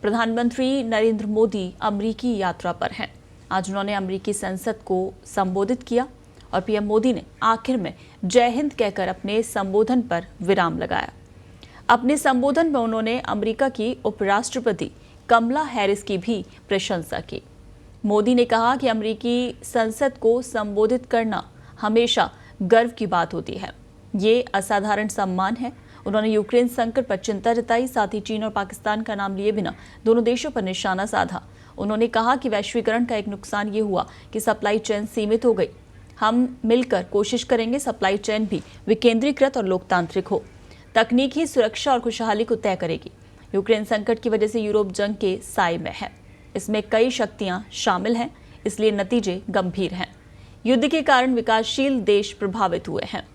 प्रधानमंत्री नरेंद्र मोदी अमेरिकी यात्रा पर हैं। आज उन्होंने अमेरिकी संसद को संबोधित किया और पीएम मोदी ने आखिर में जय हिंद कहकर अपने संबोधन पर विराम लगाया। अपने संबोधन में उन्होंने अमेरिका की उपराष्ट्रपति कमला हैरिस की भी प्रशंसा की। मोदी ने कहा कि अमेरिकी संसद को संबोधित करना हमेशा गर्व की बात होती है। ये असाधारण सम्मान है। उन्होंने यूक्रेन संकट पर चिंता जताई, साथ ही चीन और पाकिस्तान का नाम लिए बिना दोनों देशों पर निशाना साधा। उन्होंने कहा कि वैश्वीकरण का एक नुकसान ये हुआ कि सप्लाई चेन सीमित हो गई। हम मिलकर कोशिश करेंगे सप्लाई चेन भी विकेंद्रीकृत और लोकतांत्रिक हो। तकनीक ही सुरक्षा और खुशहाली को तय करेगी। यूक्रेन संकट की वजह से यूरोप जंग के साए में है। इसमें कई शक्तियां शामिल हैं, इसलिए नतीजे गंभीर हैं। युद्ध के कारण विकासशील देश प्रभावित हुए हैं।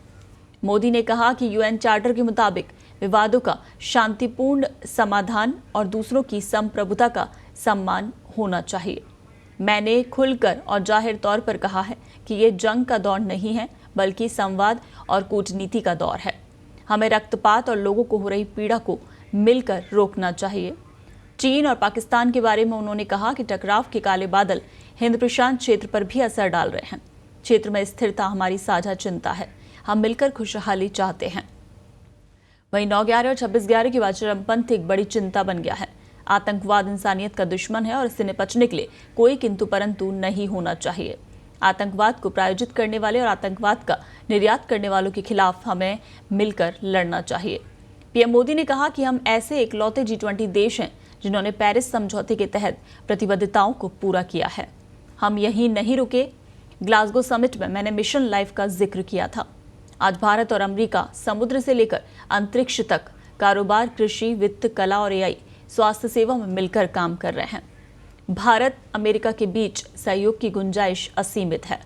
मोदी ने कहा कि यूएन चार्टर के मुताबिक विवादों का शांतिपूर्ण समाधान और दूसरों की संप्रभुता का सम्मान होना चाहिए। मैंने खुलकर और जाहिर तौर पर कहा है कि ये जंग का दौर नहीं है, बल्कि संवाद और कूटनीति का दौर है। हमें रक्तपात और लोगों को हो रही पीड़ा को मिलकर रोकना चाहिए। चीन और पाकिस्तान के बारे में उन्होंने कहा कि टकराव के काले बादल हिंद प्रशांत क्षेत्र पर भी असर डाल रहे हैं। क्षेत्र में स्थिरता हमारी साझा चिंता है। हम मिलकर खुशहाली चाहते हैं। वहीं 9/11 और 26/11 के बाद चरमपंथी एक बड़ी चिंता बन गया है। आतंकवाद इंसानियत का दुश्मन है और इससे निपटने के लिए कोई किंतु परंतु नहीं होना चाहिए। आतंकवाद को प्रायोजित करने वाले और आतंकवाद का निर्यात करने वालों के खिलाफ हमें मिलकर लड़ना चाहिए। पीएम मोदी ने कहा कि हम ऐसे इकलौते G20 देश हैं जिन्होंने पेरिस समझौते के तहत प्रतिबद्धताओं को पूरा किया है। हम यहीं नहीं रुके। ग्लासगो समिट में मैंने मिशन लाइफ का जिक्र किया था। आज भारत और अमेरिका समुद्र से लेकर अंतरिक्ष तक कारोबार, कृषि, वित्त, कला और AI, स्वास्थ्य सेवा में मिलकर काम कर रहे हैं। भारत अमेरिका के बीच सहयोग की गुंजाइश असीमित है।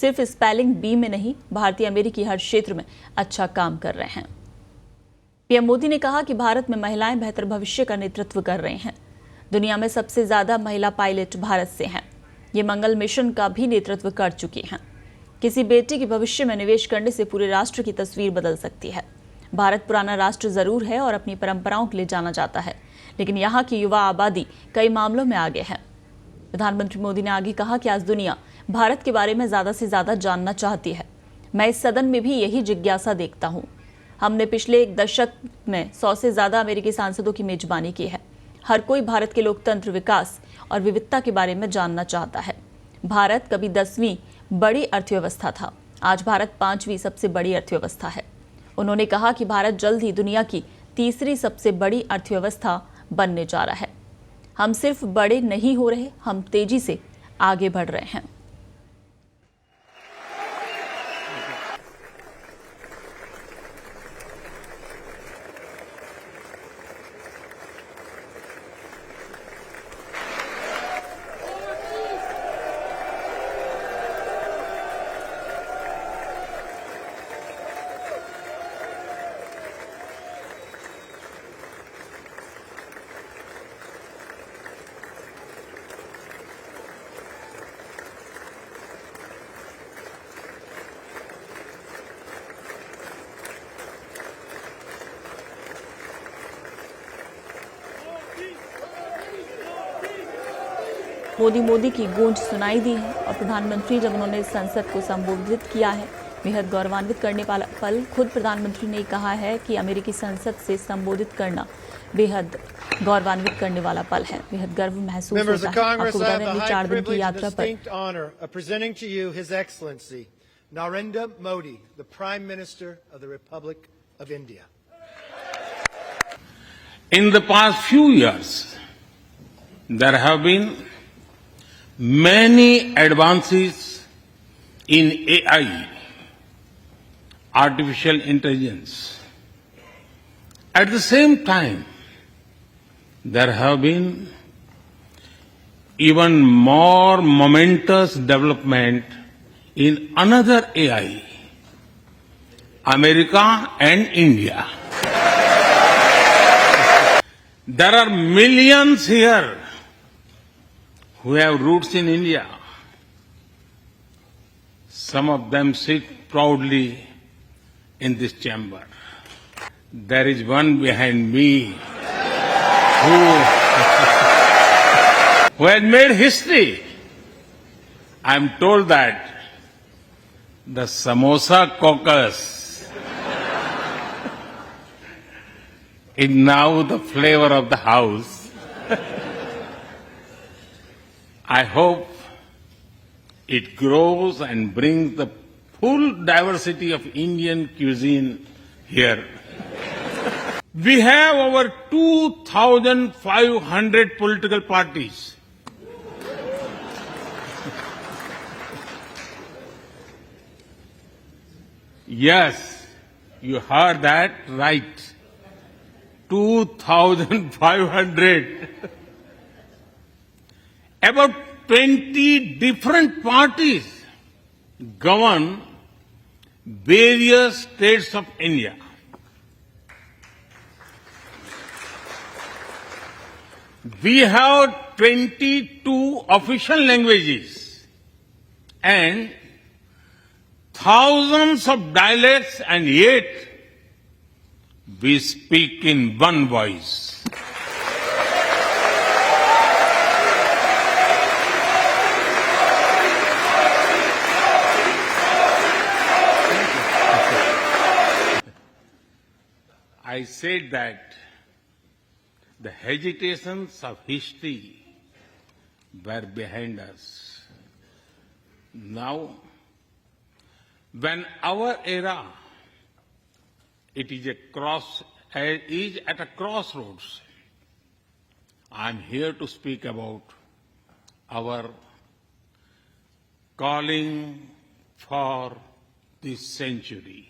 सिर्फ स्पेलिंग बी में नहीं, भारतीय अमेरिकी हर क्षेत्र में अच्छा काम कर रहे हैं। पीएम मोदी ने कहा कि भारत में महिलाएं बेहतर भविष्य का नेतृत्व कर रही हैं। दुनिया में सबसे ज्यादा महिला पायलट भारत से हैं। ये मंगल मिशन का भी नेतृत्व कर चुकी हैं। किसी बेटी के भविष्य में निवेश करने से पूरे राष्ट्र की तस्वीर बदल सकती है। भारत पुराना राष्ट्र जरूर है और अपनी परंपराओं के लिए जाना जाता है, लेकिन यहाँ की युवा आबादी कई मामलों में आगे है। प्रधानमंत्री मोदी ने आगे कहा कि आज दुनिया भारत के बारे में ज्यादा से ज्यादा जानना चाहती है। मैं इस सदन में भी यही जिज्ञासा देखता हूँ। हमने पिछले एक दशक में 100 से ज्यादा अमेरिकी सांसदों की मेजबानी की है। हर कोई भारत के लोकतंत्र, विकास और विविधता के बारे में जानना चाहता है। भारत कभी 10वीं बड़ी अर्थव्यवस्था था, आज भारत 5वीं सबसे बड़ी अर्थव्यवस्था है। उन्होंने कहा कि भारत जल्द ही दुनिया की 3री सबसे बड़ी अर्थव्यवस्था बनने जा रहा है। हम सिर्फ बड़े नहीं हो रहे, हम तेजी से आगे बढ़ रहे हैं। मोदी की गूंज सुनाई दी है और प्रधानमंत्री जब उन्होंने संसद को संबोधित किया है, बेहद गौरवान्वित करने वाला पल। खुद प्रधानमंत्री ने कहा है कि अमेरिकी संसद से संबोधित करना बेहद गौरवान्वित करने वाला पल है। बेहद गर्व महसूस होता है। आपको बता दें कि 4 दिन की यात्रा पर Narendra Modi, the Prime Minister of the Republic of India. In the past few years, there have been many advances in AI, artificial intelligence. At the same time, there have been even more momentous development in another AI, America and India. There are millions here who have roots in India. Some of them sit proudly in this chamber. There is one behind me who who has made history. I'm told that the Samosa caucus is now the flavor of the house. I hope it grows and brings the full diversity of Indian cuisine here. We have over 2,500 political parties. Yes, you heard that right. 2,500. About 20 different parties govern various states of India. We have 22 official languages and thousands of dialects, and yet we speak in one voice. I said that the hesitations of history were behind us. Now, when our era is at a crossroads, I am here to speak about our calling for this century.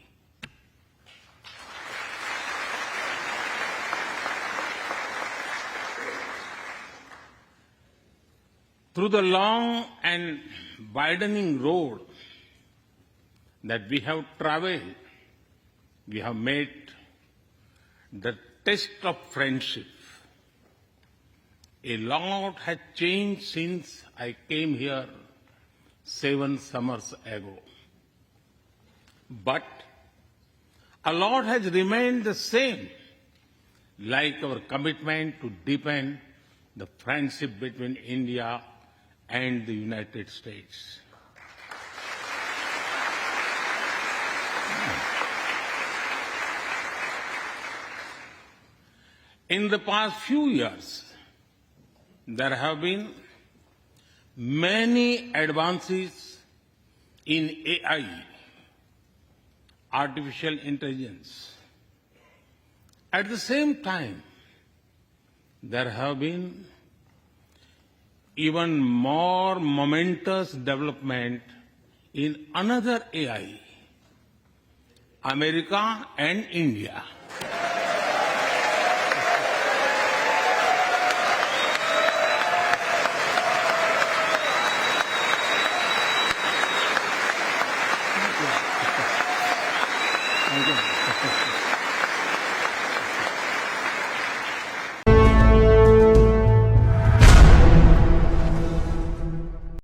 Through the long and widening road that we have traveled, we have made the test of friendship. A lot has changed since I came here 7 summers ago. But a lot has remained the same, like our commitment to deepen the friendship between India and the United States. In the past few years, there have been many advances in AI, artificial intelligence. At the same time, there have been even more momentous development in another AI, America and India.